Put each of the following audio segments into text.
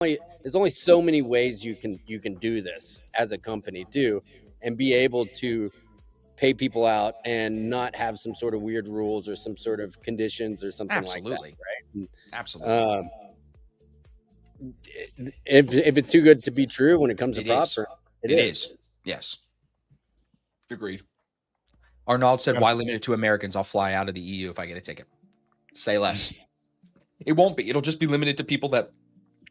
there's only so many ways you can do this as a company too, and be able to pay people out and not have some sort of weird rules or some sort of conditions or something like that, Absolutely. right? Absolutely. If it's too good to be true when it comes to It prop is. firm, It is. Yes. Agreed. Arnauld said, why limit it to Americans? I'll fly out of the EU if I get a ticket. Say less. It won't be. It'll just be limited to people that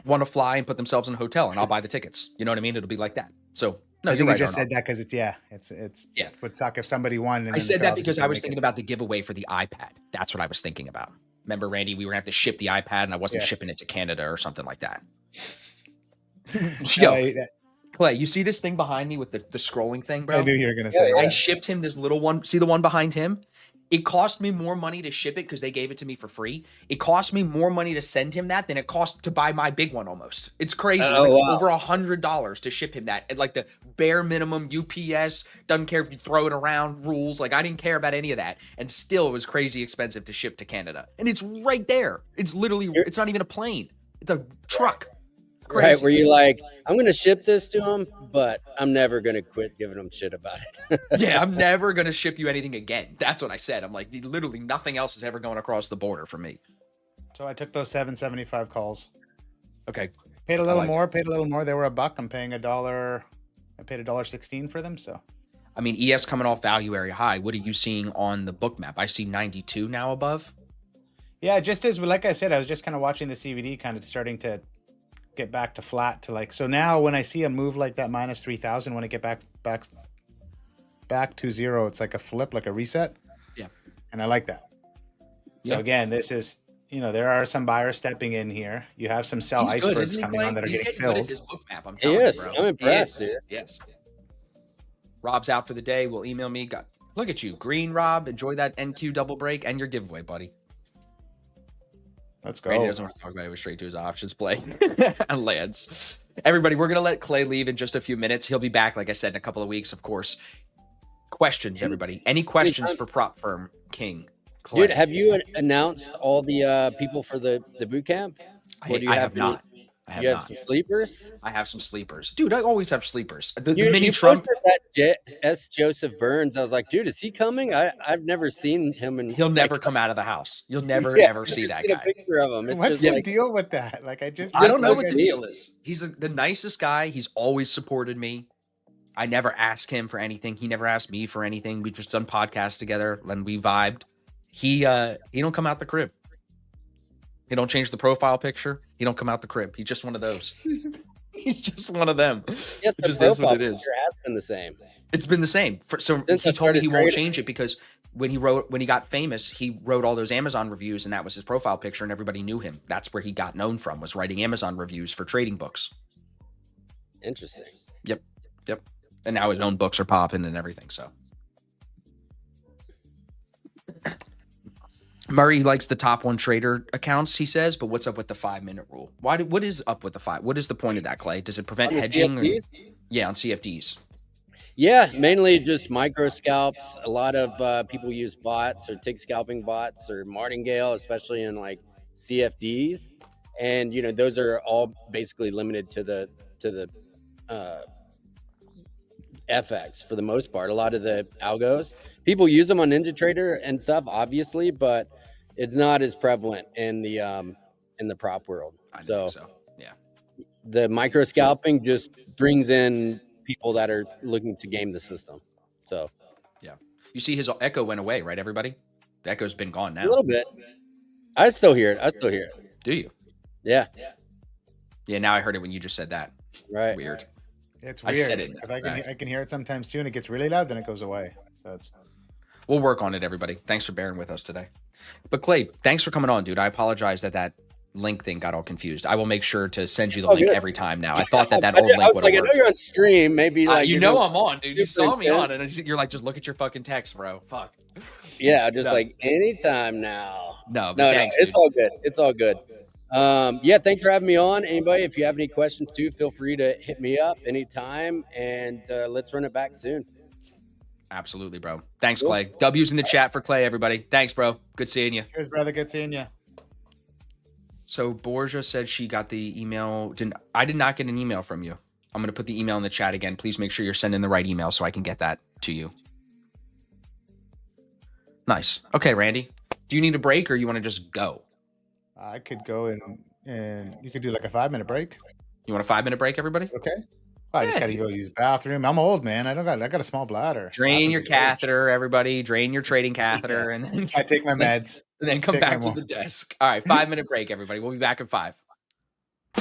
want to fly and put themselves in a hotel, and I'll buy the tickets. You know what I mean? It'll be like that. So, no, I you're think right, you just Arnauld. said that because it would suck if somebody won. And I then said the that crowd because just I was make it. thinking about the giveaway for the iPad. That's what I was thinking about. Remember, Randy, we were going to have to ship the iPad, and I wasn't shipping it to Canada or something like that. Yo, Clay, you see this thing behind me with the scrolling thing, bro? I knew you were going to say I that. shipped him this little one. See the one behind him? It cost me more money to ship it because they gave it to me for free. It cost me more money to send him that than it cost to buy my big one almost. It's crazy. It's like over $100 to ship him that. And like the bare minimum UPS, doesn't care if you throw it around, rules. Like I didn't care about any of that. And still it was crazy expensive to ship to Canada. And it's right there. It's literally, it's not even a plane. It's a truck. Right, where you're like, I'm going to ship this to him, but I'm never going to quit giving him shit about it. Yeah, I'm never going to ship you anything again. That's what I said. I'm like, literally nothing else is ever going across the border for me. So I took those 775 calls. Okay. Paid a little more. They were $1. I'm paying $1. I paid $1.16 for them. So, I mean, ES coming off value area high. What are you seeing on the book map? I see 92 now above. Yeah, just as like I said, I was just kind of watching the CVD kind of starting to get back to flat to like, so now when I see a move like that minus 3,000, when I get back to zero, it's like a flip, like a reset. Yeah. And I like that. So again, this is, there are some buyers stepping in here. You have some sell icebergs coming on that are getting filled. Good at his book map, I'm telling you, bro. I'm impressed, dude. Yes. Rob's out for the day. Will email me. Look at you, Green Rob. Enjoy that NQ double break and your giveaway, buddy. Let's go. Randy doesn't want to talk about it. We're straight to his options play and lands. Everybody, we're going to let Clay leave in just a few minutes. He'll be back, like I said, in a couple of weeks, of course. Questions, everybody. Any questions for Prop Firm King? Clay. Dude, have you announced all the people for the boot camp? I have not. You have some sleepers? I have some sleepers. Dude, I always have sleepers. The you mini Trump. That S. Joseph Burns. I was like, dude, is he coming? I've never seen him. He'll never come out of the house. You'll never, ever see that guy. A picture of him. What's the deal with that? Like, I don't know what the deal is. He's the nicest guy. He's always supported me. I never ask him for anything. He never asked me for anything. We've just done podcasts together and we vibed. He don't come out the crib. He don't change the profile picture. He don't come out the crib. He's just one of those. He's just one of them. Yes, it just is what it is. Has been the same. It's been the same. He told me he won't change it because when he got famous, he wrote all those Amazon reviews and that was his profile picture and everybody knew him. That's where he got known from, was writing Amazon reviews for trading books. Interesting. Yep. And now his own books are popping and everything. So Murray likes the top one trader accounts, he says, but what's up with the 5-minute rule? What is up with the 5? What is the point of that, Clay? Does it prevent hedging? On CFDs. Yeah, mainly just micro scalps. A lot of people use bots or tick scalping bots or martingale, especially in like CFDs. And, those are all basically limited to the FX for the most part. A lot of the algos, people use them on NinjaTrader and stuff, obviously, but it's not as prevalent in the prop world. So yeah, the micro scalping just brings in people that are looking to game the system. So yeah, you see his echo went away, right? Everybody, the echo's been gone now. A little bit. I still hear it. Do you? Yeah. Now I heard it when you just said that. Right. It's weird. I said it. If I can hear it sometimes too, and it gets really loud, then it goes away. So we'll work on it, everybody. Thanks for bearing with us today. But Clay, thanks for coming on, dude. I apologize that link thing got all confused. I will make sure to send you the link every time now. I thought that old link would have worked. I know you're on stream. Maybe like I'm on, dude. You saw me on, and you're like, just look at your fucking text, bro. Fuck. Yeah, like anytime now. No, thanks, it's all good. It's all good. Thanks for having me on. Anybody, if you have any questions too, feel free to hit me up anytime, and let's run it back soon. Absolutely, bro. Thanks, Clay. W's in the chat for Clay, everybody. Thanks, bro. Good seeing you. Cheers, brother. Good seeing you. So Borgia said she got the email. I did not get an email from you. I'm going to put the email in the chat again. Please make sure you're sending the right email so I can get that to you. Nice. Okay, Randy. Do you need a break or you want to just go? I could go and you could do like a 5-minute break. You want a 5-minute break, everybody? Okay. I just gotta go use the bathroom. I'm old, man. I got a small bladder. Drain your catheter, everybody. Drain your trading catheter, and then I take my meds. And then come back to the desk. All right, 5-minute break, everybody. We'll be back in 5. I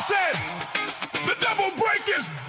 said the double break is back.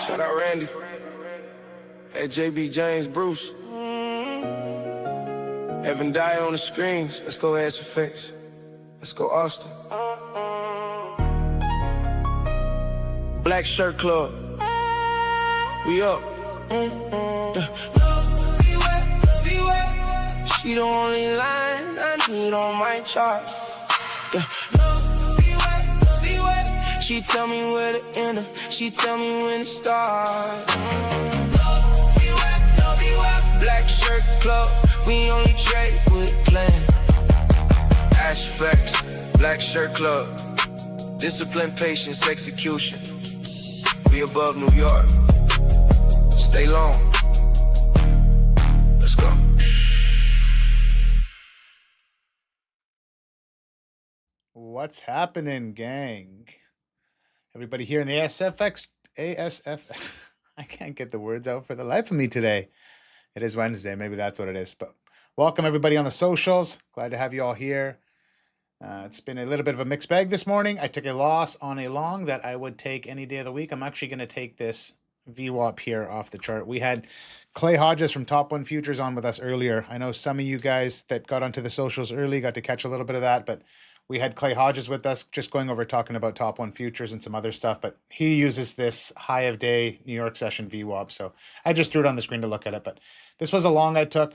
Shout out Randy. Hey, JB James Bruce. Evan Dye on the screens. Let's go add some face. Let's go Austin. Black Shirt Club. We up. She the only line I need on my chart. Yeah. Love be wet. She tell me where to enter. She tell me when to start. Love be wet. Black shirt club. We only trade with a plan. Ash flex. Black shirt club. Discipline, patience, execution. We above New York. Stay long. Let's go. What's happening, gang? Everybody here in the ASF. I can't get the words out for the life of me today. It is Wednesday. Maybe that's what it is. But welcome, everybody, on the socials. Glad to have you all here. It's been a little bit of a mixed bag this morning. I took a loss on a long that I would take any day of the week. I'm actually going to take this VWAP here off the chart. We had Clay Hodges from Top One Futures on with us earlier. I know some of you guys that got onto the socials early got to catch a little bit of that, but we had Clay Hodges with us just going over talking about Top One Futures and some other stuff, but he uses this high of day New York session VWAP. So I just threw it on the screen to look at it, but this was a long I took,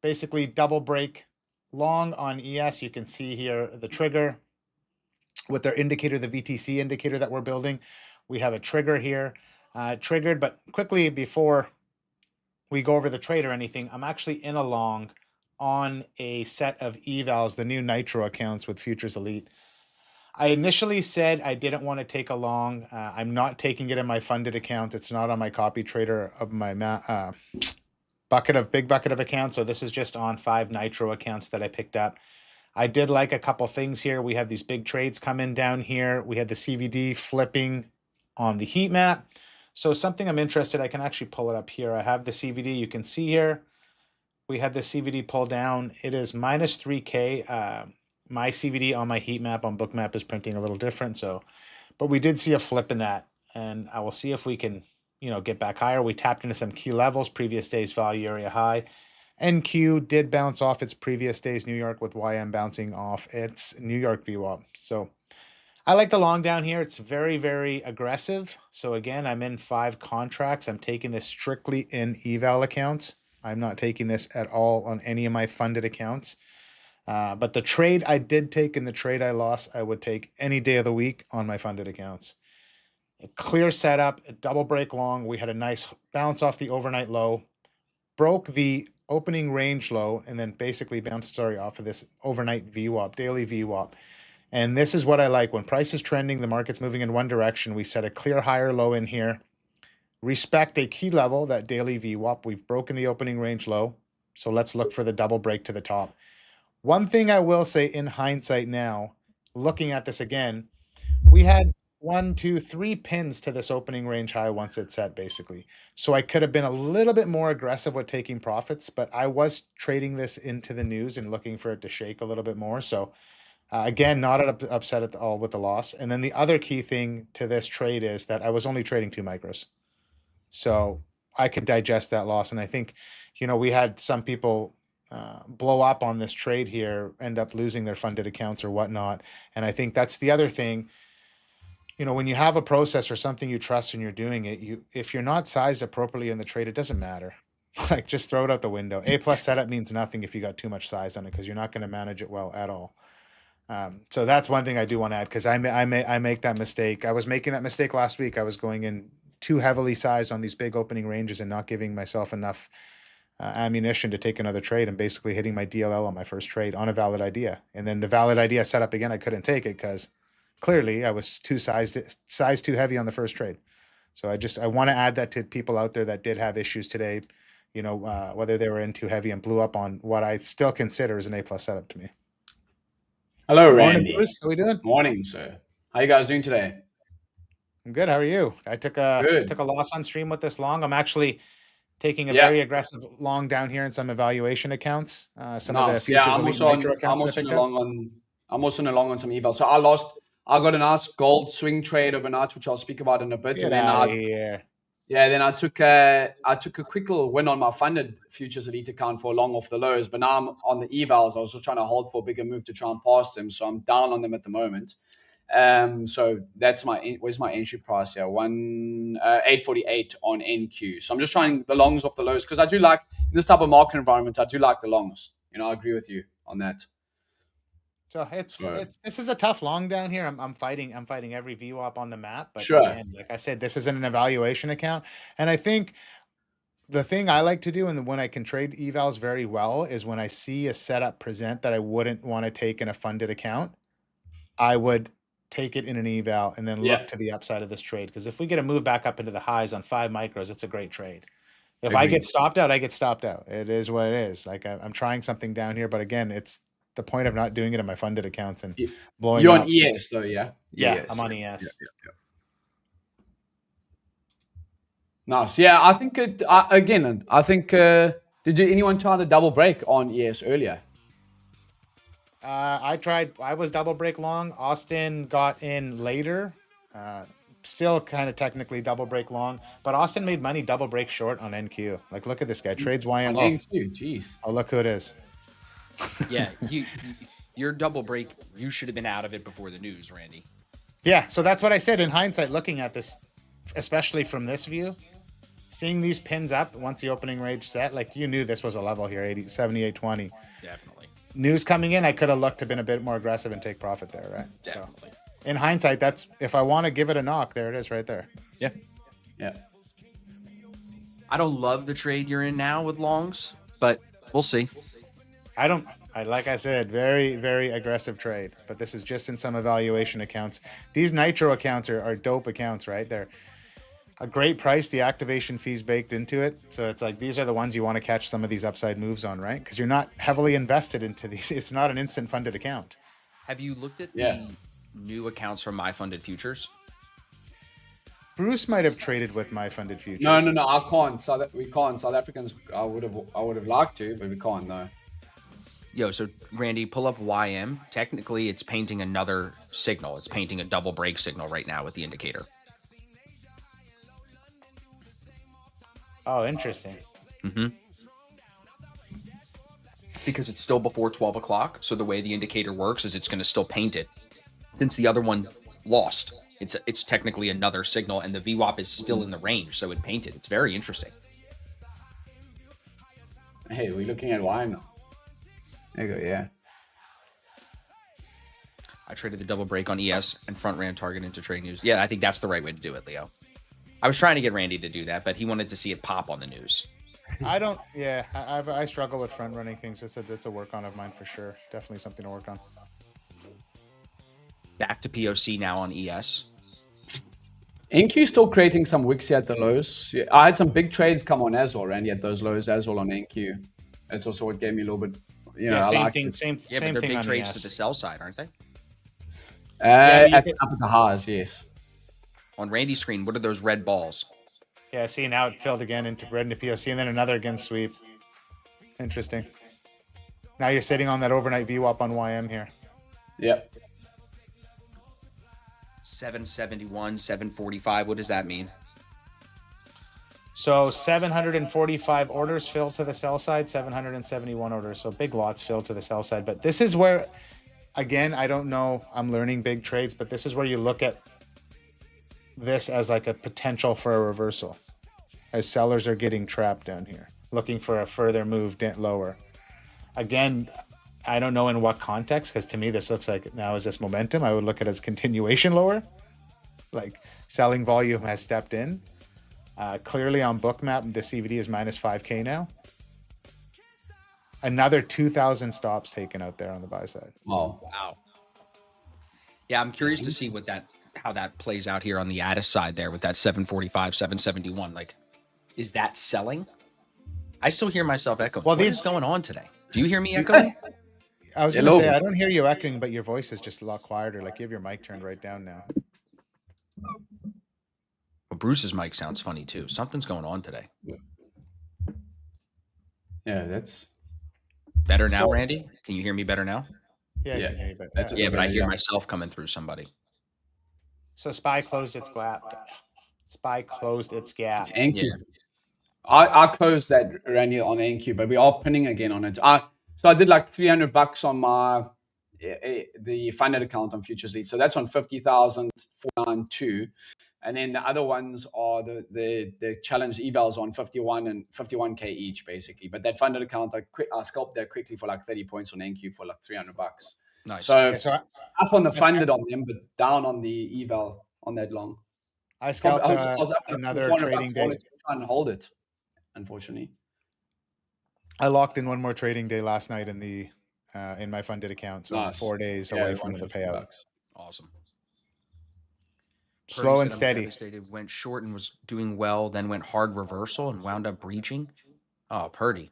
basically double break long on ES. You can see here the trigger with their indicator, the VTC indicator that we're building. We have a trigger here, triggered, but quickly before we go over the trade or anything, I'm actually in a long on a set of evals, the new Nitro accounts with Futures Elite. I initially said I didn't want to take a long. I'm not taking it in my funded account. It's not on my copy trader of my big bucket of accounts. So this is just on 5 Nitro accounts that I picked up. I did like a couple things here. We have these big trades coming down here. We had the CVD flipping on the heat map. So something I'm interested, I can actually pull it up here. I have the CVD. You can see here, we had the CVD pull down. It is minus 3K. My CVD on my heat map on Bookmap is printing a little different. So, but we did see a flip in that, and I will see if we can, get back higher. We tapped into some key levels, previous day's value area high. NQ did bounce off its previous day's New York, with YM bouncing off its New York VWAP. So I like the long down here. It's very, very aggressive. So again, I'm in 5 contracts. I'm taking this strictly in eval accounts. I'm not taking this at all on any of my funded accounts. But the trade I did take and the trade I lost, I would take any day of the week on my funded accounts. A clear setup, a double break long. We had a nice bounce off the overnight low, broke the opening range low, and then basically bounced, off of this overnight VWAP, daily VWAP. And this is what I like. When price is trending, the market's moving in one direction. We set a clear higher low in here. Respect a key level, that daily VWAP. We've broken the opening range low. So let's look for the double break to the top. One thing I will say in hindsight now, looking at this again, we had 1, 2, 3 pins to this opening range high once it set, basically. So I could have been a little bit more aggressive with taking profits, but I was trading this into the news and looking for it to shake a little bit more. So again, not upset at all with the loss. And then the other key thing to this trade is that I was only trading 2 micros. So I could digest that loss. And I think, we had some people blow up on this trade here, end up losing their funded accounts or whatnot. And I think that's the other thing. When you have a process or something you trust and you're doing it, if you're not sized appropriately in the trade, it doesn't matter. Like, just throw it out the window. A+ setup means nothing if you got too much size on it, because you're not going to manage it well at all. So that's one thing I do want to add, because I make that mistake. I was making that mistake last week. I was going in too heavily sized on these big opening ranges and not giving myself enough ammunition to take another trade, and basically hitting my DLL on my first trade on a valid idea. And then the valid idea set up again, I couldn't take it because clearly I was too sized too heavy on the first trade. So I want to add that to people out there that did have issues today, whether they were in too heavy and blew up on what I still consider is an A+ setup to me. Hello, Randy. Morning, Bruce. How we doing? Morning, sir. How you guys doing today? I'm good. How are you? I took a loss on stream with this long. I'm actually taking a very aggressive long down here in some evaluation accounts. Some of the futures I'm also in a long on some eval. So I got a nice gold swing trade overnight, which I'll speak about in a bit. Get and then out of here. Then I took a quick little win on my funded Futures Elite account for a long off the lows. But now I'm on the evals. I was just trying to hold for a bigger move to try and pass them. So I'm down on them at the moment. So that's where's my entry price here? 848 on NQ. So I'm just trying the longs off the lows, because I do like, in this type of market environment, I do like the longs. I agree with you on that. So this is a tough long down here. I'm fighting every VWAP on the map, but Sure. again, like I said, this isn't an evaluation account, and I think the thing I like to do, and when I can trade evals very well, is when I see a setup present that I wouldn't want to take in a funded account, I would take it in an eval and then look to the upside of this trade. Because if we get a move back up into the highs on 5 micros, it's a great trade. If I get stopped out, I get stopped out. It is what it is. Like I'm trying something down here, but again, it's the point of not doing it in my funded accounts and blowing. You're up. on ES though, yeah? Yeah, ES. I'm on ES. Yeah. Nice. Yeah, I think did anyone try the double break on ES earlier? I tried. I was double break long. Austin got in later. Still kind of technically double break long, but Austin made money double break short on NQ. Like, look at this guy trades YM. On NQ, jeez. Oh, look who it is. Yeah, your double break. You should have been out of it before the news, Randy. Yeah, so that's what I said in hindsight, looking at this, especially from this view, seeing these pins up once the opening range set, like you knew this was a level here, 78.20. Definitely. News coming in, I could have looked to been a bit more aggressive and take profit there, right? Definitely. So in hindsight, that's if I want to give it a knock, there it is right there. Yeah. I don't love the trade you're in now with longs, but we'll see. Like I said, very, very aggressive trade, but this is just in some evaluation accounts. These Nitro accounts are dope accounts, right? They're a great price, the activation fees baked into it. So it's like, these are the ones you want to catch some of these upside moves on, right? Because you're not heavily invested into these. It's not an instant funded account. Have you looked at the new accounts from My Funded Futures? Bruce might have traded with My Funded Futures. No, I can't. We can't. South Africans, I would have liked to, but we can't, no. Yo, so Randy, pull up YM. Technically, it's painting another signal. It's painting a double break signal right now with the indicator. Oh, interesting. Mm-hmm. Because it's still before 12 o'clock, so the way the indicator works is it's going to still paint it. Since the other one lost, it's technically another signal, and the VWAP is still in the range, so it painted. It's very interesting. Hey, we're looking at wine. There you go, yeah. I traded the double break on ES and front ran target into trade news. Yeah, I think that's the right way to do it, Leo. I was trying to get Randy to do that, but he wanted to see it pop on the news. I struggle with front running things. It's a work on of mine for sure. Definitely something to work on. Back to POC now on ES. NQ still creating some wicks here at the lows. Yeah, I had some big trades come on as well, Randy, at those lows as well on NQ. That's also what gave me a little bit, same thing. Yeah, but they're big trades to the sell side, aren't they? Up at the highs, yes. On Randy's screen, what are those red balls? Yeah, see, now it filled again into red into POC, and then another against sweep. Interesting. Now you're sitting on that overnight VWAP on YM here. Yep. 771, 745. What does that mean? So 745 orders filled to the sell side, 771 orders. So big lots filled to the sell side. But this is where, again, I don't know. I'm learning big trades, but this is where you look at this as like a potential for a reversal, as sellers are getting trapped down here, looking for a further move lower. Again, I don't know in what context, because to me this looks like now is this momentum. I would look at it as continuation lower, like selling volume has stepped in. Clearly on Bookmap, the CVD is minus 5K now. Another 2,000 stops taken out there on the buy side. Oh, wow. Yeah, I'm curious to see how that plays out here on the Addis side there with that 745, 771. Like, is that selling? I still hear myself echoing. Well, what is going on today? Do you hear me echoing? I was going to say, I don't hear you echoing, but your voice is just a lot quieter. Like you have your mic turned right down now. Well, Bruce's mic sounds funny too. Something's going on today. Yeah, that's better now, Randy. Can you hear me better now? Yeah, yeah. I can hear you better. But I hear myself coming through somebody. So SPY closed its gap. SPY closed its gap. NQ. Yeah. I closed that, Randy, on NQ, but we are pinning again on it. So I did like $300 on my the funded account on Futures Lead. So that's on 50,492. And then the other ones are the challenge evals on 51 and 51K each, basically. But that funded account, I scalped that quickly for like 30 points on NQ for like $300. Nice. So, So up on the funded on them, but down on the eval on that long. I scalped I was up another $400 trading day. trying to hold it, unfortunately. I locked in one more trading day last night in the in my funded account, so I'm Nice. 4 days away from the payout. Awesome. Slow Purdy and said, steady. "I'm devastated." Went short and was doing well, then went hard reversal and wound up breaching. Oh, Purdy.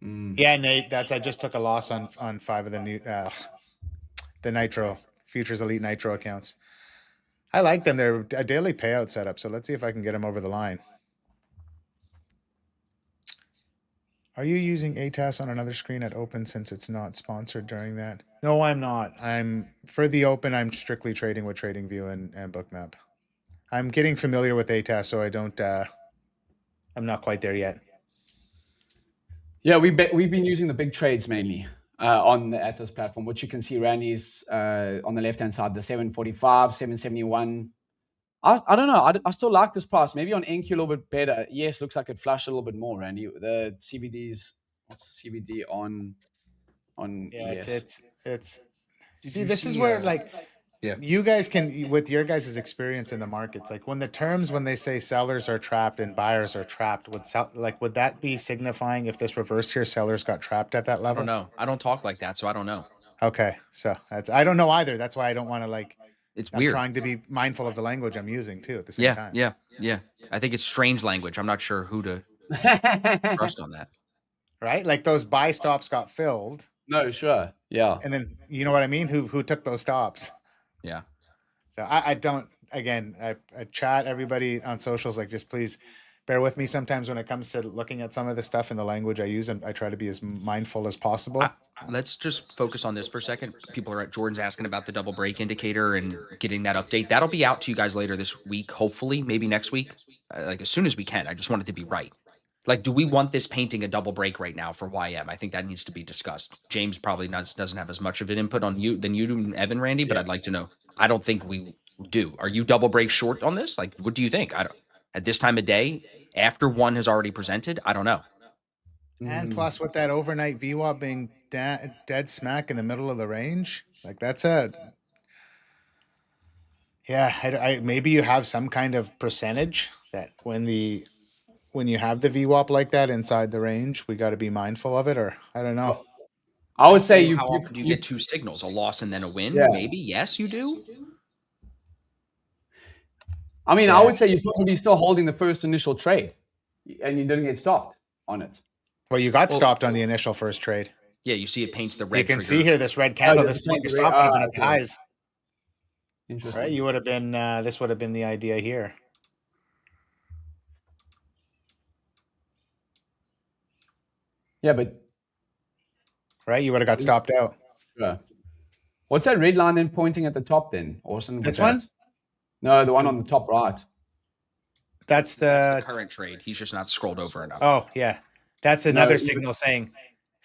Yeah, Nate, I just took a loss on 5 of the new the Nitro Futures Elite Nitro accounts. I like them. They're a daily payout setup, so let's see if I can get them over the line. Are you using ATAS on another screen at Open since it's not sponsored during that? No, I'm not. For the Open, I'm strictly trading with TradingView and Bookmap. I'm getting familiar with ATAS, so I don't. I'm not quite there yet. Yeah, we've been using the big trades mainly on the Atos platform, which you can see Randy's on the left-hand side, the 745, 771. I don't know. I still like this price. Maybe on NQ a little bit better. Yes, looks like it flashed a little bit more, Randy. The CVDs, what's the CVD on Yeah, ES? it's. Did See, you this is see, where like. Yeah. You guys can, with your guys' experience in the markets, like when they say sellers are trapped and buyers are trapped, would that be signifying if this reversed here, sellers got trapped at that I level? don't know. I don't talk like that, so I don't know. Okay, so I don't know either. That's why I don't want to It's I'm weird. trying to be mindful of the language I'm using too at the same time. Yeah. I think it's strange language. I'm not sure who to trust on that. Right? Like those buy stops got filled, No, sure. Yeah. and then you know what I mean? Who took those stops? Yeah. So I don't. Again, I chat everybody on socials. Like, just please bear with me sometimes when it comes to looking at some of the stuff in the language I use, and I try to be as mindful as possible. Let's just focus on this for a second. People are at Jordan's asking about the double break indicator and getting that update. That'll be out to you guys later this week, hopefully, maybe next week, like as soon as we can. I just want it to be right. Like, do we want this painting a double break right now for YM? I think that needs to be discussed. James probably doesn't have as much of an input on you than you do, Evan, Randy, but I'd like to know. I don't think we do. Are you double break short on this? Like, what do you think? At this time of day, after one has already presented, I don't know. And plus, with that overnight VWAP being dead smack in the middle of the range, like that's I maybe you have some kind of percentage that when you have the VWAP like that inside the range, we got to be mindful of it, or I don't know. I would say how often do you get two signals, a loss and then a win? Yeah. Maybe. Yes, you do. I mean, I would say you're probably still holding the first initial trade, and you didn't get stopped on it. Well, you got stopped on the initial first trade. Yeah, you see it paints the red. You can trigger. see here this red candle. Oh, This is the what you red- stopped at the okay. highs, Interesting. right? You would have been. This would have been the idea here. Yeah, but Right, you would have got stopped out. what's that red line then pointing at the top then, Orson? This What's one? that? No, the one on the top right. That's That's the current trade. He's just not scrolled over enough. Oh yeah, that's another No, signal saying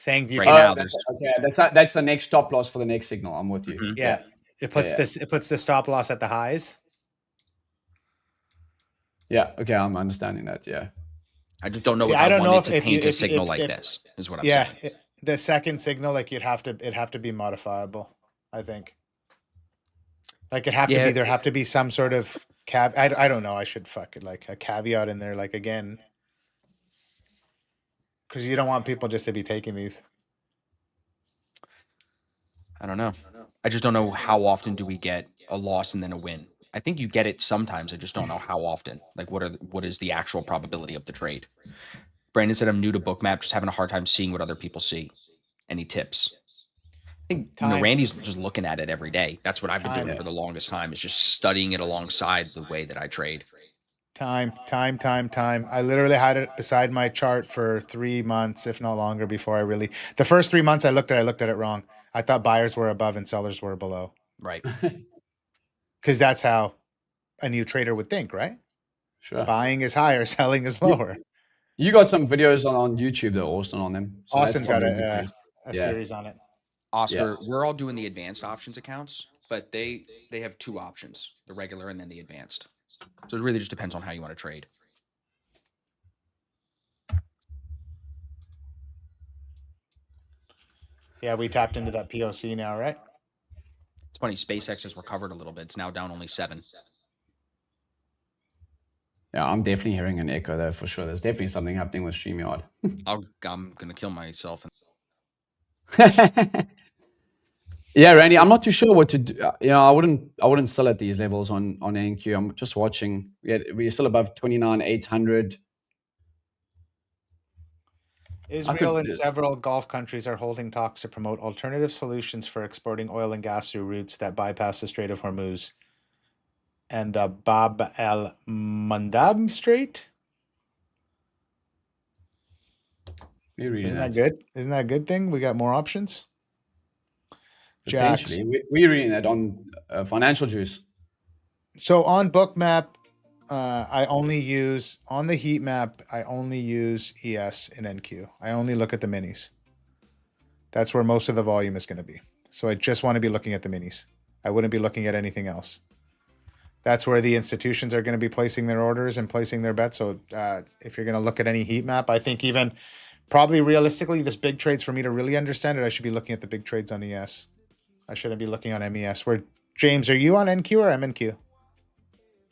you Right can, now, that's the next stop loss for the next signal. I'm with you. Mhm. yeah. It puts the stop loss at the highs. Yeah. Okay, I'm understanding that. Yeah. I just don't know See, if I I don't know wanted if to paint a if- signal if- like if- this. Is what I'm Yeah, saying. the second signal, like it'd have to be modifiable. I think. Like it'd have to be, there have to be some sort of I don't know. I should like a caveat in there, like again, because you don't want people just to be taking these. I don't know. I just don't know how often do we get a loss and then a win. I think you get it sometimes. I just don't know how often. Like, what is the actual probability of the trade? Brandon said, I'm new to Bookmap, just having a hard time seeing what other people see. Any tips? I think Randy's just looking at it every day. That's what I've been doing for the longest time, is just studying it alongside the way that I trade. Time. I literally had it beside my chart for 3 months, if not longer, before the first 3 months I looked at it wrong. I thought buyers were above and sellers were below. Right. Because that's how a new trader would think, right? Sure. Buying is higher, selling is lower. You got some videos on YouTube though, Austin, on them. So Austin's got that's a probably series on it. Oscar, we're all doing the advanced options accounts, but they have 2 options, the regular and then the advanced. So it really just depends on how you want to trade. Yeah, we tapped into that POC now, right? It's funny, SpaceX has recovered a little bit. It's now down only 7. Yeah, I'm definitely hearing an echo though, for sure. There's definitely something happening with StreamYard. I'm gonna kill myself. Yeah, Randy, I'm not too sure what to do. I wouldn't sell at these levels on NQ. I'm just watching. We're still above 29,800. Israel and several Gulf countries are holding talks to promote alternative solutions for exporting oil and gas through routes that bypass the Strait of Hormuz and the Bab el Mandab Strait. Isn't that good? Isn't that a good thing? We got more options. Potentially. We're reading that on Financial Juice. So on Bookmap, I only use, on the heat map, I only use ES and NQ. I only look at the minis. That's where most of the volume is going to be. So I just want to be looking at the minis. I wouldn't be looking at anything else. That's where the institutions are going to be placing their orders and placing their bets. So if you're going to look at any heat map, I think even probably realistically, this big trades, for me to really understand it, I should be looking at the big trades on ES. I shouldn't be looking on MES. Where, James, are you on NQ or MNQ?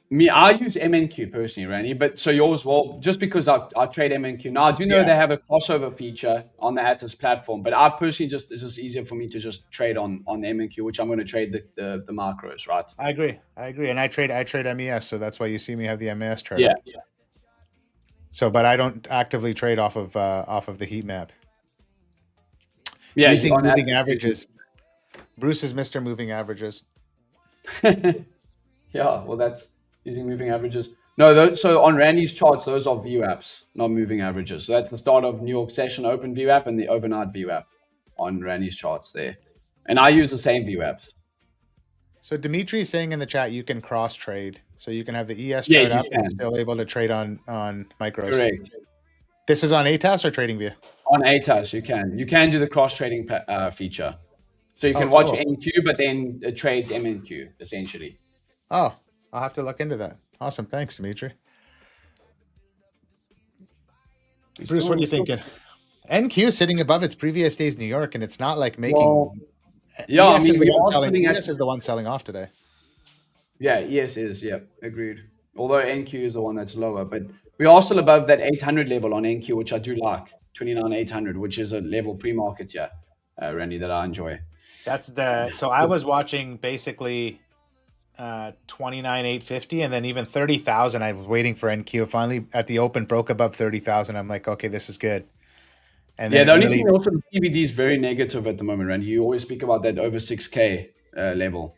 Me, I use MNQ personally, Randy, but so yours, well, just because I trade MNQ. Now, I do know they have a crossover feature on the Atlas platform, but I personally it's just easier for me to just trade on the MNQ, which I'm going to trade the macros, right? I agree. And I trade MES, so that's why you see me have the MES chart. Yeah. So, but I don't actively trade off of the heat map. Yeah, using moving averages. Bruce is Mr. Moving Averages. Yeah, well, that's using moving averages. No, so on Randy's charts, those are VWAPs, not moving averages. So that's the start of New York session open VWAP and the overnight VWAP on Randy's charts there. And I use the same VWAPs. So Dimitri is saying in the chat you can cross trade. So you can have the ES chart up and still able to trade on micros. Correct. This is on ATAS or TradingView? On ATAS, you can. You can do the cross trading feature. So you can watch NQ, but then it trades MNQ, essentially. Oh, I'll have to look into that. Awesome. Thanks, Dimitri. Bruce, what are you thinking? NQ sitting above its previous day's New York, and it's not like making... Well, yeah, ES is the one selling off today. Yeah, ES is. Yeah, agreed. Although NQ is the one that's lower, but we are still above that 800 level on NQ, which I do like. 29,800, which is a level pre-market here, Randy, that I enjoy. So I was watching basically 29,850 and then even 30,000. I was waiting for NQ. Finally at the open broke above 30,000. I'm like, okay, this is good. And then the only thing also the CBD is very negative at the moment, Randy. You always speak about that over 6K level.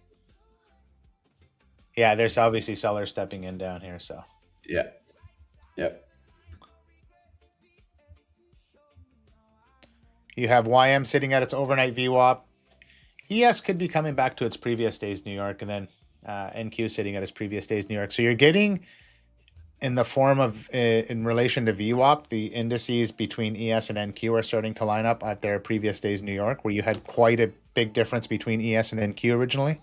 Yeah, there's obviously sellers stepping in down here. So yeah. You have YM sitting at its overnight VWAP. ES could be coming back to its previous day's New York, and then NQ sitting at its previous day's New York. So you're getting, in the form of, in relation to VWAP, the indices between ES and NQ are starting to line up at their previous day's New York, where you had quite a big difference between ES and NQ originally.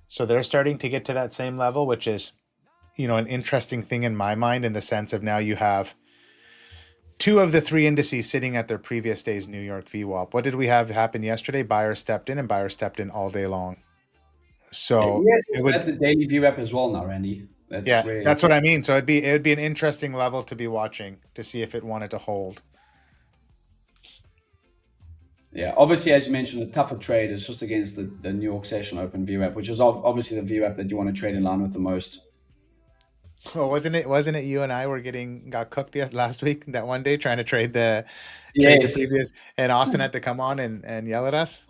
So they're starting to get to that same level, which is, an interesting thing in my mind, in the sense of now you have 2 of the 3 indices sitting at their previous day's New York VWAP. What did we have happen yesterday? Buyers stepped in, and buyers stepped in all day long. So it would at the daily VWAP as well now, Randy. That's what I mean. So it'd be an interesting level to be watching to see if it wanted to hold. Yeah, obviously, as you mentioned, a tougher trade is just against the New York session open VWAP, which is obviously the VWAP that you want to trade in line with the most. Well, wasn't it you and I got cooked last week, that one day, trying to trade the previous, and Austin had to come on and yell at us?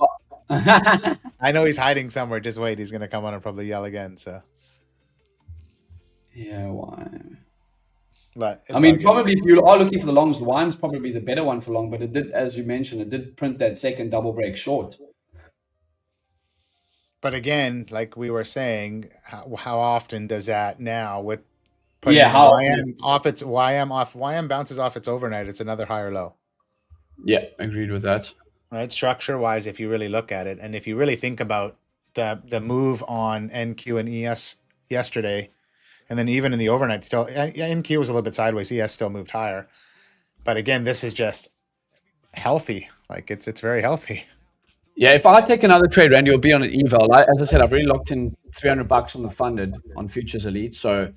I know he's hiding somewhere. Just wait. He's going to come on and probably yell again. So. Yeah, why? But I mean, probably if you are looking for the longs, the YM's probably the better one for long, but it did, as you mentioned, it did print that second double break short. But again, like we were saying, how often does that now with YM bounces off its overnight, it's another higher low. Yeah, agreed with that. right? Structure wise, if you really look at it, and if you really think about the move on NQ and ES yesterday, and then even in the overnight, still NQ was a little bit sideways. ES still moved higher, but again, this is just healthy. Like it's very healthy. Yeah, if I take another trade, Randy, will be on an eval. As I said, I've already locked in $300 on the funded on Futures Elite, so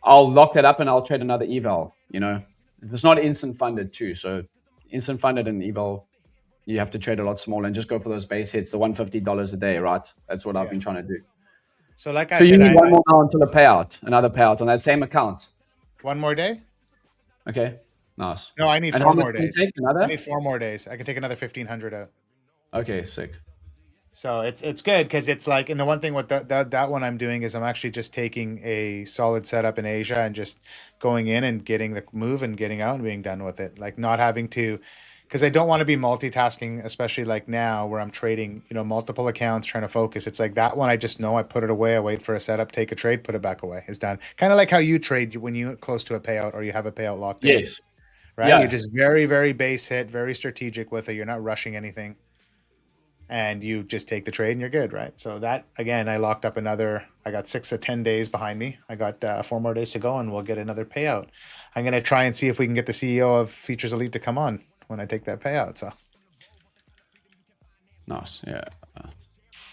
I'll lock that up and I'll trade another eval. You know, it's not instant funded too, so instant funded and eval, you have to trade a lot smaller and just go for those base hits, the $150 a day, right? That's what I've been trying to do. So like I So said, you need one more now until a payout, another payout on that same account. one more day. Okay, nice. No, I need And 4 how much more can you days. take? Another? I need 4 more days. I can take another 1,500 out. Okay, sick. So it's good because it's like, and the one thing with that one I'm doing is I'm actually just taking a solid setup in Asia and just going in and getting the move and getting out and being done with it. Like not having to, because I don't want to be multitasking, especially like now where I'm trading, multiple accounts trying to focus. It's like that one I just know I put it away, I wait for a setup, take a trade, put it back away. It's done. Kind of like how you trade when you close to a payout or you have a payout locked in. Yes. Right? Yeah. You're just very, very base hit, very strategic with it. You're not rushing anything. And you just take the trade and you're good, right? So that, again, I locked up I got 6 to 10 days behind me. I got 4 more days to go and we'll get another payout. I'm going to try and see if we can get the CEO of Futures Elite to come on when I take that payout. So Nice, yeah.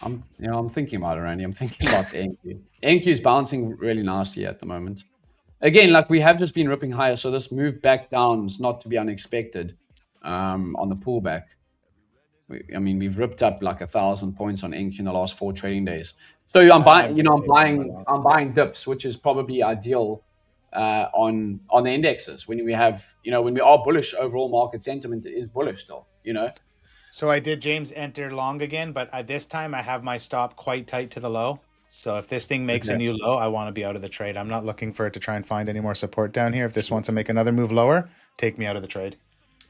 I'm thinking about it, Randy. I'm thinking about the NQ. NQ is bouncing really nicely at the moment. Again, like we have just been ripping higher, so this move back down is not to be unexpected on the pullback. We've ripped up like 1,000 points on NQ in the last 4 trading days. So I'm buying dips, which is probably ideal on the indexes when we have, when we are bullish, overall market sentiment is bullish still, So I did James enter long again, but at this time I have my stop quite tight to the low. So if this thing makes a new low, I want to be out of the trade. I'm not looking for it to try and find any more support down here. If this wants to make another move lower, take me out of the trade.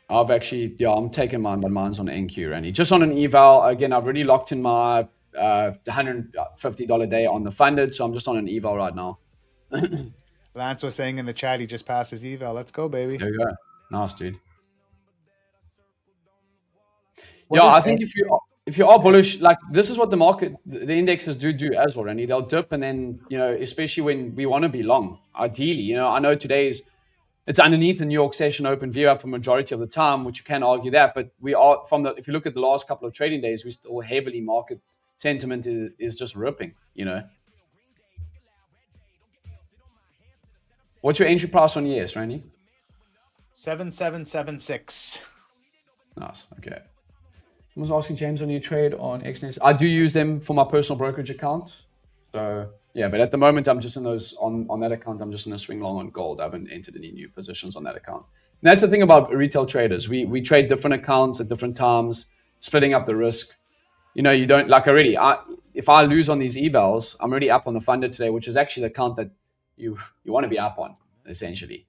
I've actually, I'm taking mine, but mine's on NQ, Randy. Just on an eval. Again, I've already locked in my $150 day on the funded, so I'm just on an eval right now. Lance was saying in the chat he just passed his eval. Let's go, baby. There you go. Nice, dude. I think if you are bullish, like this is what the market, the indexes do as well, Randy. They'll dip and then, especially when we want to be long, ideally, I know it's underneath the New York Session Open view up for majority of the time, which you can argue that, but we are if you look at the last couple of trading days, we still heavily market sentiment is just ripping, What's your entry price on ES, Randy? 7776. Nice. Okay. Someone's asking James on your trade on XNET. I do use them for my personal brokerage account. So yeah, but at the moment I'm just in those on that account. I'm just in a swing long on gold. I haven't entered any new positions on that account. And that's the thing about retail traders. We trade different accounts at different times, splitting up the risk. You don't like already. If I lose on these evals, I'm already up on the funded today, which is actually the account that you want to be up on, essentially.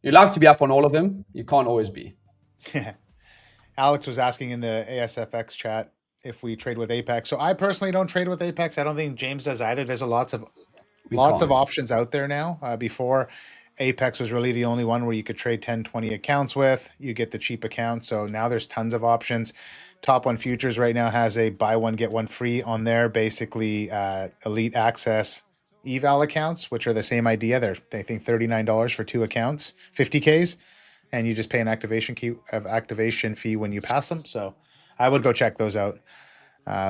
You like to be up on all of them. You can't always be. Alex was asking in the ASFX chat if we trade with Apex. So I personally don't trade with Apex. I don't think James does either. There's lots of options out there now. Before, Apex was really the only one where you could trade 10, 20 accounts with. You get the cheap accounts. So now there's tons of options. Top One Futures right now has a buy one, get one free on their basically elite access eval accounts, which are the same idea. They think $39 for 2 accounts, 50Ks. And you just pay an activation fee when you pass them. So I would go check those out.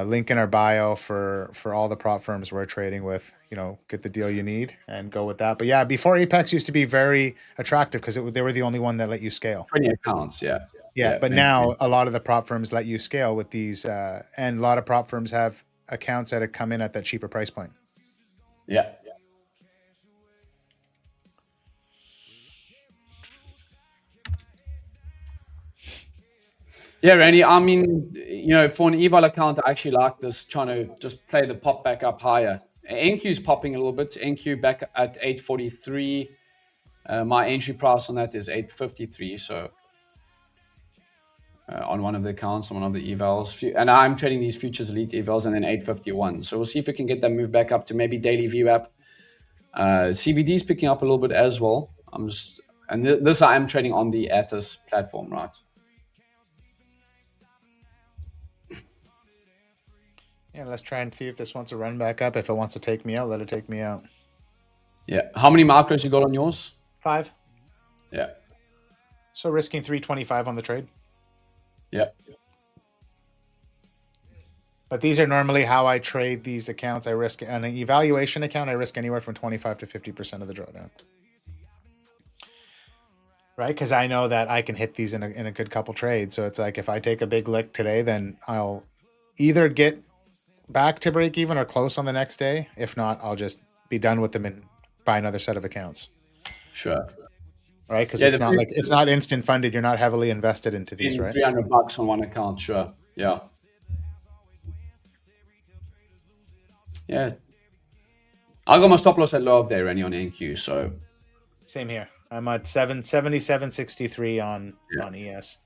Link in our bio for all the prop firms we're trading with. Get the deal you need and go with that. But yeah, before Apex used to be very attractive because they were the only one that let you scale. 20 accounts, yeah. But now a lot of the prop firms let you scale with these, and a lot of prop firms have accounts that have come in at that cheaper price point. Yeah. Yeah, Randy, for an eval account, I actually like this, trying to just play the pop back up higher. NQ is popping a little bit. NQ back at 843. My entry price on that is 853. So on one of the accounts, on one of the evals. And I'm trading these Futures Elite evals and then 851. So we'll see if we can get that move back up to maybe daily view app. CVD is picking up a little bit as well. This I am trading on the Atos platform, right? Yeah, let's try and see if this wants to run back up. If it wants to take me out, let it take me out. Yeah. How many macros you got on yours? 5. Yeah. So risking 325 on the trade. Yeah. But these are normally how I trade these accounts. I risk on an evaluation account. I risk anywhere from 25 to 50% of the drawdown. Right, because I know that I can hit these in a good couple trades. So it's like if I take a big lick today, then I'll either get back to break even or close on the next day. If not, I'll just be done with them and buy another set of accounts. Sure. Right, because it's not like it's not instant funded. You're not heavily invested into these, right? $300 on one account. Sure. Yeah. Yeah. I got my stop loss at low of day, Rennie, on NQ. So Same here. I'm at 77.63 on ES.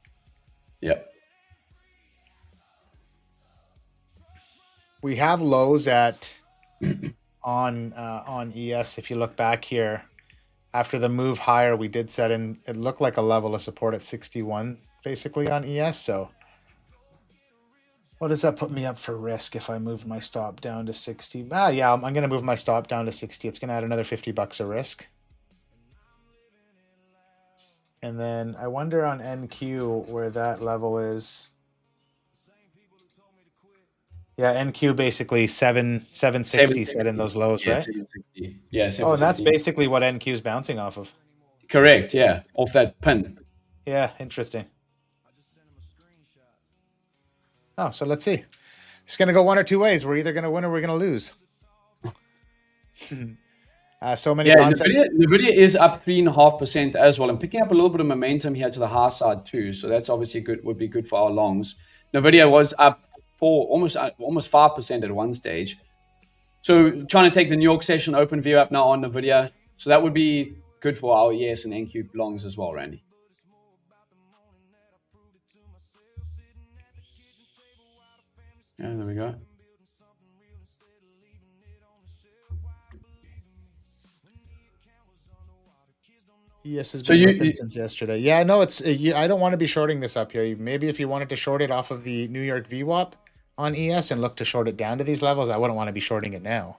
yeah. We have lows at on ES. If you look back here, after the move higher, we did set in. It looked like a level of support at 61, basically on ES. So, what does that put me up for risk if I move my stop down to 60? Yeah, I'm going to move my stop down to 60. It's going to add another $50 of risk. And then I wonder on NQ where that level is. Yeah, NQ basically 760 set in those lows, right? 760. Yeah, 760. Oh, and that's basically what NQ is bouncing off of. Correct, yeah. Off that pin. Yeah, interesting. Oh, so let's see. It's going to go one or two ways. We're either going to win or we're going to lose. So many concepts. Nvidia is up 3.5% as well, and picking up a little bit of momentum here to the high side too. So that's obviously good. Would be good for our longs. Nvidia was up almost 5% at one stage. So trying to take the New York session open view up now on Nvidia. So that would be good for our ES and NQ longs as well, Randy. Yeah, there we go. Yes, has been ripping since yesterday. Yeah, no, it's. I don't want to be shorting this up here. Maybe if you wanted to short it off of the New York VWAP on ES and look to short it down to these levels, I wouldn't want to be shorting it now.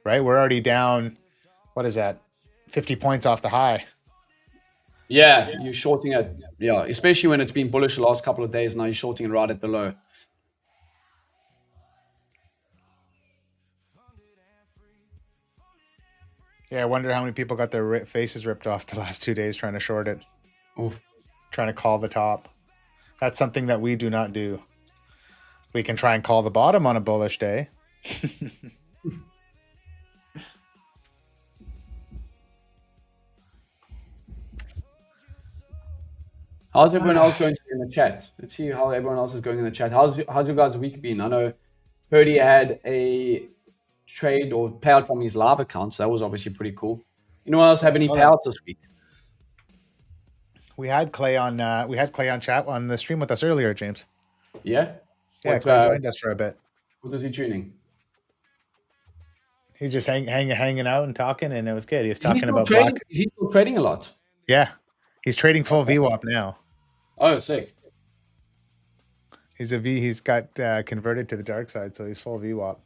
Right, we're already down. What is that? 50 points off the high. Yeah, you're shorting it. Yeah, especially when it's been bullish the last couple of days. Now you're shorting it right at the low. Yeah, I wonder how many people got their faces ripped off the last 2 days trying to short it. Oof. Trying to call the top. That's something that we do not do. We can try and call the bottom on a bullish day. How's everyone else going in the chat? Let's see how everyone else is going in the chat. How's your guys' week been? I know Purdy had a trade or payout from his live account, so that was obviously pretty cool. Anyone else have any payouts this week? We had Clay on chat on the stream with us earlier, James. Yeah? Yeah, Clay joined us for a bit. What is he tuning? He's just hanging out and talking, and it was good. He was talking about Is he still trading a lot? Yeah. He's trading full VWAP now. Oh, sick. He's got converted to the dark side, so he's full VWAP.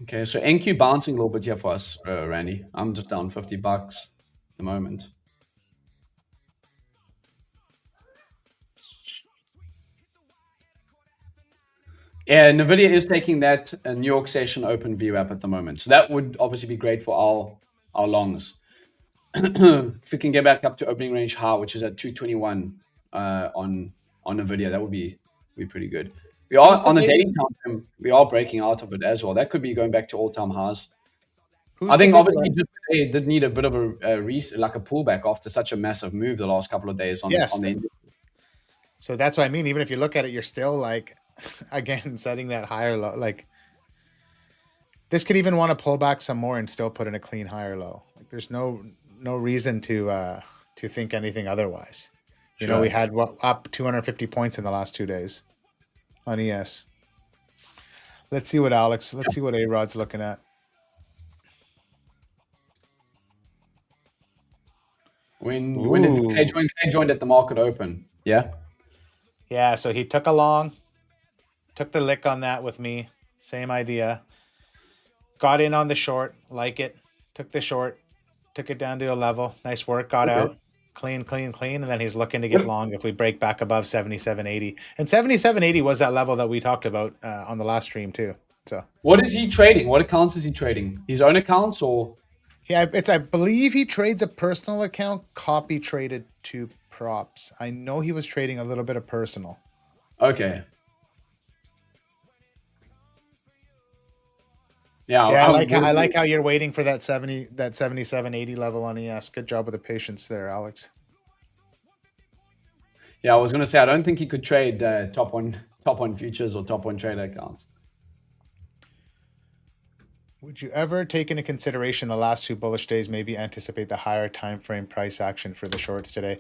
Okay, so NQ bouncing a little bit here for us, Randy. I'm just down $50 at the moment. Yeah, NVIDIA is taking that New York session open view app at the moment. So that would obviously be great for our longs. If we can get back up to opening range high, which is at 221 on NVIDIA, that would be pretty good. We are on the daily time frame, we are breaking out of it as well. That could be going back to all-time highs. I think obviously just today did need a bit of a pullback after such a massive move the last couple of days on the. So that's what I mean. Even if you look at it, you're still like, again, setting that higher low. Like this could even want to pull back some more and still put in a clean higher low. Like there's no reason to think anything otherwise. You know, we had up 250 points in the last 2 days on ES. Let's see what A-Rod's looking at. When did Clay join at the market open? Yeah. Yeah, so he took the lick on that with me. Same idea. Got in on the short, like it. Took the short, took it down to a level. Nice work, got out. Clean. And then he's looking to get long if we break back above 77.80. And 77.80 was that level that we talked about on the last stream too. So what is he trading? What accounts is he trading? His own accounts or? yeah, I believe he trades a personal account, copy traded to props. I know he was trading a little bit of personal. Okay. Yeah, I like how you're waiting for that 77.80 level on ES. Good job with the patience there, Alex. Yeah, I was gonna say I don't think he could trade top one futures or top one trader accounts. Would you ever take into consideration the last two bullish days, maybe anticipate the higher time frame price action for the shorts today?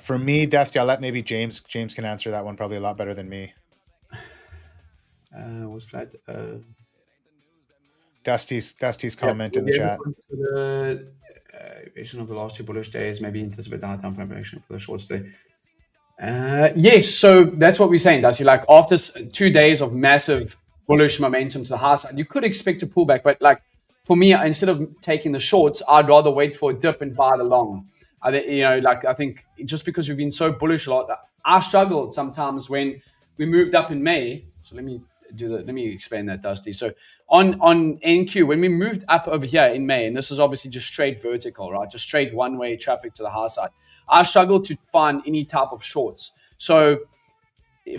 For me, Dusty, I'll let maybe James can answer that one probably a lot better than me. What's that? Dusty's comment in the chat. The evasion of the last two bullish days, maybe anticipate the high time frame action for the shorts today. Yes, so that's what we're saying, Dusty. Like after 2 days of massive bullish momentum to the high side, you could expect a pullback, but like for me, instead of taking the shorts, I'd rather wait for a dip and buy the long. I think just because we've been so bullish a lot, I struggled sometimes when we moved up in May. So let me explain that, Dusty. So on NQ, when we moved up over here in May, and this is obviously just straight vertical, right? Just straight one-way traffic to the high side. I struggled to find any type of shorts. So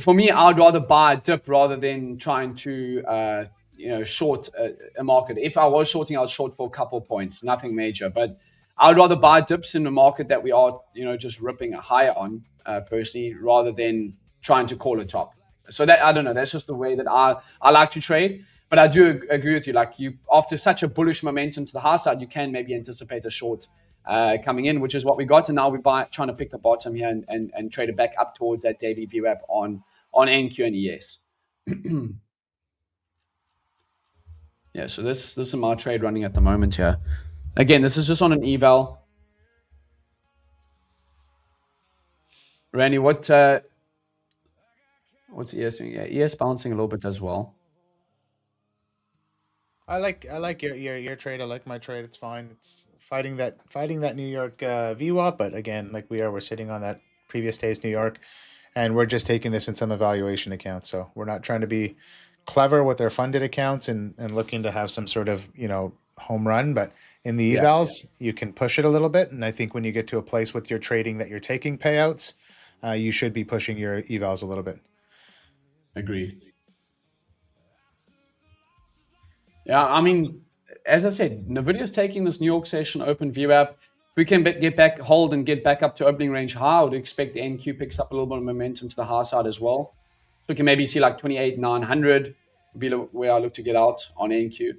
for me, I'd rather buy a dip rather than trying to short a market. If I was shorting, I'd short for a couple points, nothing major. But I'd rather buy dips in the market that we are, just ripping higher on personally, rather than trying to call a top. So that, I don't know, that's just the way that I like to trade. But I do agree with you. Like after such a bullish momentum to the high side, you can maybe anticipate a short coming in, which is what we got. And now we're trying to pick the bottom here and trade it back up towards that daily VWAP on NQ and ES. Yeah, so this is my trade running at the moment here. Again, this is just on an eval. Randy, what's ES doing? Yeah, ES bouncing a little bit as well. I like your trade. I like my trade. It's fine. It's fighting that New York VWAP, but again, like we're sitting on that previous day's New York, and we're just taking this in some evaluation accounts. So we're not trying to be clever with our funded accounts and looking to have some sort of home run, but in the evals you can push it a little bit. And I think when you get to a place with your trading that you're taking payouts, you should be pushing your evals a little bit. Agreed. Yeah, I mean, as I said, NVIDIA's taking this New York session open VWAP. If we can get back, hold and get back up to opening range high, I would expect the NQ picks up a little bit of momentum to the high side as well. So we can maybe see like 28,900 be where I look to get out on NQ.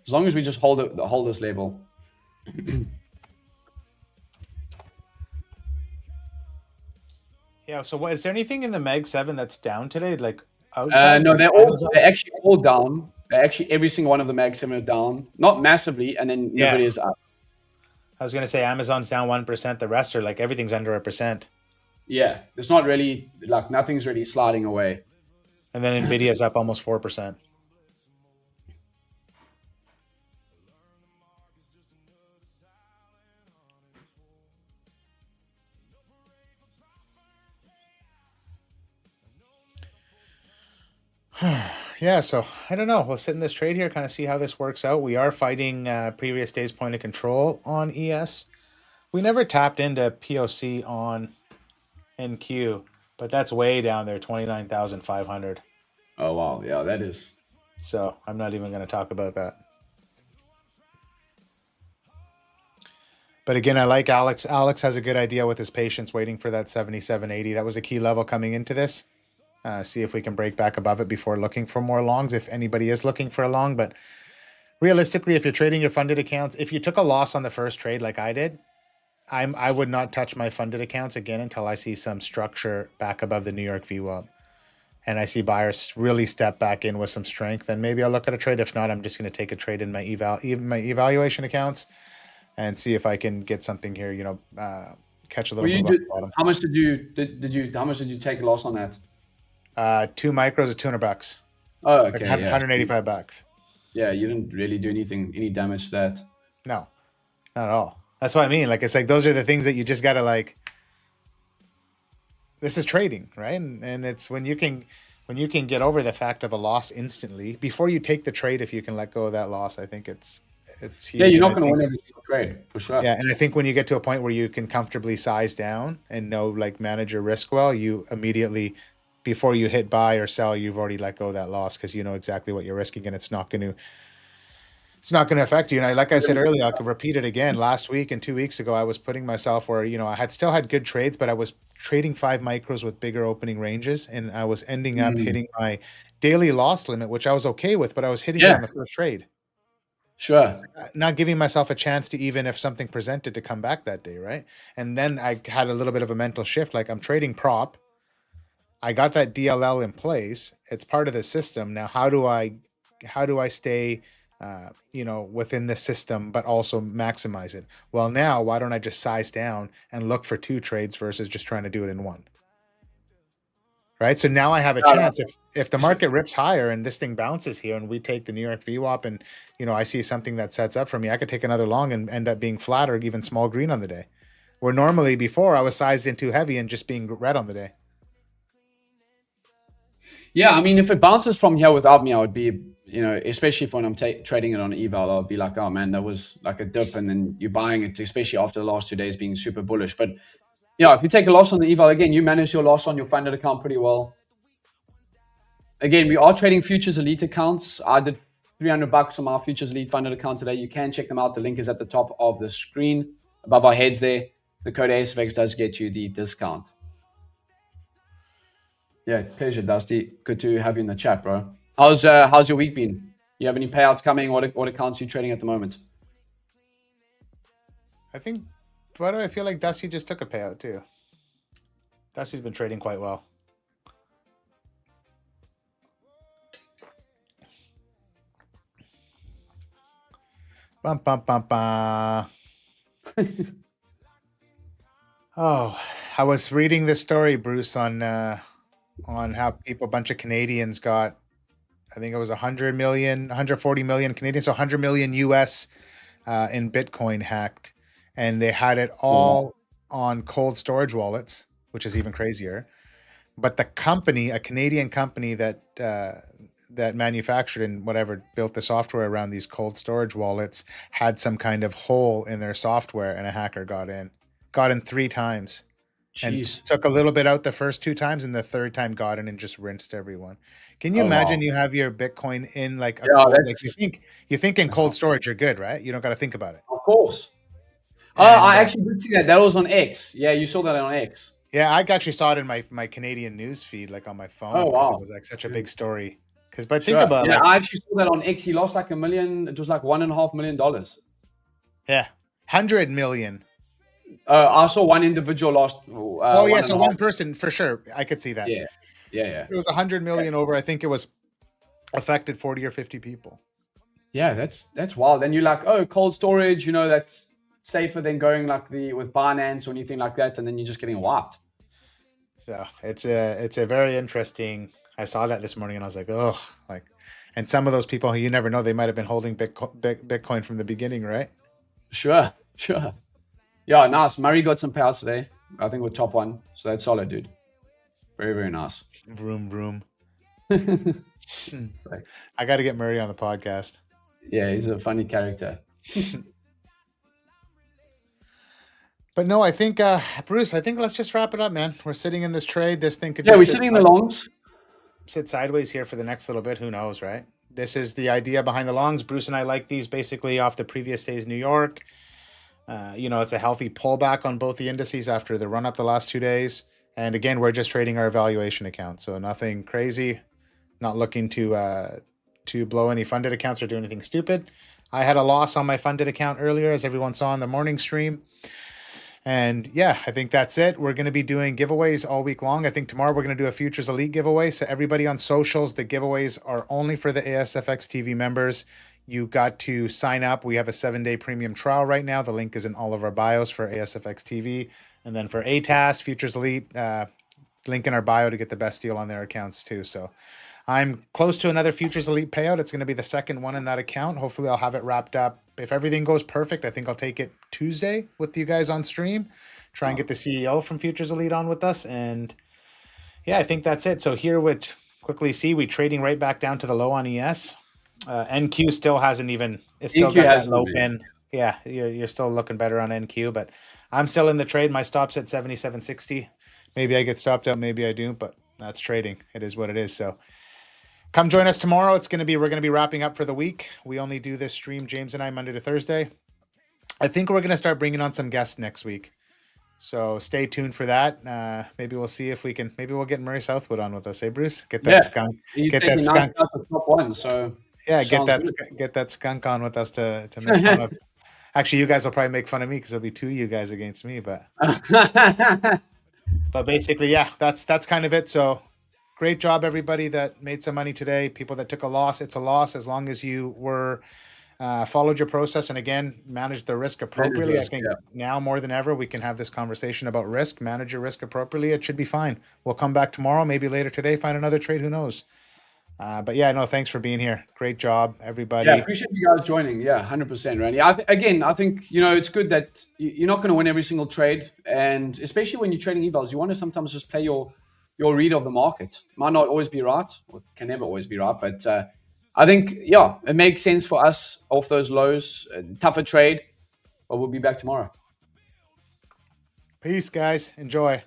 As long as we just hold this level. Yeah. So, is there anything in the Mag 7 that's down today? Like outside? No, they're actually all down. Actually, every single one of the Mag 7 are down, not massively, and then NVIDIA's up. I was gonna say Amazon's down 1%. The rest are like everything's under 1%. Yeah, it's not really like nothing's really sliding away. And then NVIDIA's up almost 4%. Yeah, so I don't know. We'll sit in this trade here, kind of see how this works out. We are fighting previous day's point of control on ES. We never tapped into POC on NQ, but that's way down there, 29,500. Oh, wow. Yeah, that is. So I'm not even going to talk about that. But again, I like Alex. Alex has a good idea with his patience waiting for that 77.80. That was a key level coming into this. See if we can break back above it before looking for more longs, if anybody is looking for a long. But realistically, if you're trading your funded accounts, if you took a loss on the first trade like I did, I would not touch my funded accounts again until I see some structure back above the New York VWAP. And I see buyers really step back in with some strength. And maybe I'll look at a trade. If not, I'm just going to take a trade in my evaluation accounts and see if I can get something here, catch a Well, little you move off did. the bottom. How much did you? How much did you take a loss on that? 2 micros at $200, Oh, like okay, yeah. $185. Yeah, you didn't really do any damage to that. No, not at all. That's what I mean. Like, it's like those are the things that you just gotta like. This is trading, right? And it's when you can get over the fact of a loss instantly before you take the trade. If you can let go of that loss, I think it's huge. Yeah, you're And not I going to think- win every single trade for sure. Yeah, and I think when you get to a point where you can comfortably size down and know like manage your risk well, you immediately before you hit buy or sell, you've already let go of that loss because you know exactly what you're risking and it's not going to affect you. And like I said earlier, I could repeat it again. Last week and 2 weeks ago, I was putting myself where, I had still had good trades, but I was trading 5 micros with bigger opening ranges. And I was ending up hitting my daily loss limit, which I was okay with, but I was hitting it on the first trade. Sure. Not giving myself a chance to, even if something presented, to come back that day. Right. And then I had a little bit of a mental shift. Like, I'm trading prop. I got that DLL in place. It's part of the system. Now, how do I stay, within the system, but also maximize it? Well, now, why don't I just size down and look for 2 trades versus just trying to do it in 1? Right. So now I have a chance. If the market rips higher and this thing bounces here and we take the New York VWAP and, I see something that sets up for me, I could take another long and end up being flat or even small green on the day. Where normally before I was sized in too heavy and just being red on the day. Yeah, I mean, if it bounces from here without me, I would be, especially if when I'm trading it on eval, I would be like, oh man, that was like a dip, and then you're buying it, especially after the last 2 days being super bullish. But yeah, if you take a loss on the eval, again, you manage your loss on your funded account pretty well. Again, we are trading Futures Elite accounts. I did $300 on my Futures Elite funded account today. You can check them out. The link is at the top of the screen above our heads there. The code ASFX does get you the discount. Yeah, pleasure, Dusty. Good to have you in the chat, bro. How's your week been? You have any payouts coming? What accounts are you trading at the moment? I think, why do I feel like Dusty just took a payout too? Dusty's been trading quite well. Bum, bum, bum, bum. Oh, I was reading this story, Bruce, on how a bunch of Canadians got, I think it was 100 million, 140 million Canadians, so 100 million US in Bitcoin hacked. And they had it all on cold storage wallets, which is even crazier. But the company, a Canadian company that manufactured and built the software around these cold storage wallets, had some kind of hole in their software, and a hacker got in 3 times. Jeez. And took a little bit out the first 2 times, and the third time got in and just rinsed everyone. Can you imagine you have your Bitcoin in like a cold, like you think in cold storage you're good, right? You don't got to think about it. Of course. I actually did see that. That was on X. Yeah, you saw that on X. Yeah, I actually saw it in my Canadian news feed, like on my phone. Oh, wow. It was like such a big story. Think Sure. about I actually saw that on X. He lost like $1 million. It was like $1.5 million. Yeah, 100 million. I saw one individual lost. So one person for sure. I could see that. Yeah. It was 100 million over. I think it was affected 40 or 50 people. Yeah, that's wild. And you're like, oh, cold storage, that's safer than going like with Binance or anything like that, and then you're just getting wiped. So it's a very interesting. I saw that this morning and I was like, oh, and some of those people, you never know, they might have been holding Bitcoin from the beginning, right? Sure. Yeah, nice. Murray got some payouts today. I think we're top 1, so that's solid, dude. Very, very nice. Vroom. I got to get Murray on the podcast. Yeah, he's a funny character. But no, I think, Bruce, let's just wrap it up, man. We're sitting in this trade. This thing could we're sitting in the longs. Sit sideways here for the next little bit. Who knows, right? This is the idea behind the longs. Bruce and I like these basically off the previous day's New York. It's a healthy pullback on both the indices after the run up the last 2 days. And again, we're just trading our evaluation account. So nothing crazy, not looking to blow any funded accounts or do anything stupid. I had a loss on my funded account earlier, as everyone saw in the morning stream. And yeah, I think that's it. We're going to be doing giveaways all week long. I think tomorrow we're going to do a Futures Elite giveaway. So everybody on socials, the giveaways are only for the ASFX TV members. You got to sign up. We have a 7-day premium trial right now. The link is in all of our bios for ASFX TV. And then for ATAS, Futures Elite, link in our bio to get the best deal on their accounts too. So I'm close to another Futures Elite payout. It's going to be the second one in that account. Hopefully I'll have it wrapped up. If everything goes perfect, I think I'll take it Tuesday with you guys on stream. Try and get the CEO from Futures Elite on with us. And yeah, I think that's it. So here with quickly see, we trading right back down to the low on ES. NQ still hasn't even, it's still got that low pin. Yeah, you're still looking better on NQ, but I'm still in the trade. My stop's at 77.60. Maybe I get stopped out, maybe I do, but that's trading. It is what it is. So come join us tomorrow. We're going to be wrapping up for the week. We only do this stream, James and I, Monday to Thursday. I think we're going to start bringing on some guests next week. So stay tuned for that. Maybe we'll see if we can. Maybe we'll get Murray Southwood on with us. Hey, Bruce, get that skunk. Get that skunk. Top one, so yeah, get that skunk on with us to make fun of. Actually, you guys will probably make fun of me because there'll be two of you guys against me. But basically, yeah, that's kind of it. So great job, everybody that made some money today. People that took a loss, it's a loss as long as you were. Followed your process and again manage the risk appropriately. I think now more than ever we can have this conversation about risk. Manage your risk appropriately. It should be fine. We'll come back tomorrow, maybe later today, find another trade. Who knows? But yeah, no, thanks for being here. Great job, everybody. Yeah, appreciate you guys joining. Yeah, 100%, Randy. I think it's good that you're not going to win every single trade, and especially when you're trading evals, you want to sometimes just play your read of the market. Might not always be right, or can never always be right, but. I think, it makes sense for us off those lows. Tougher trade, but we'll be back tomorrow. Peace, guys. Enjoy.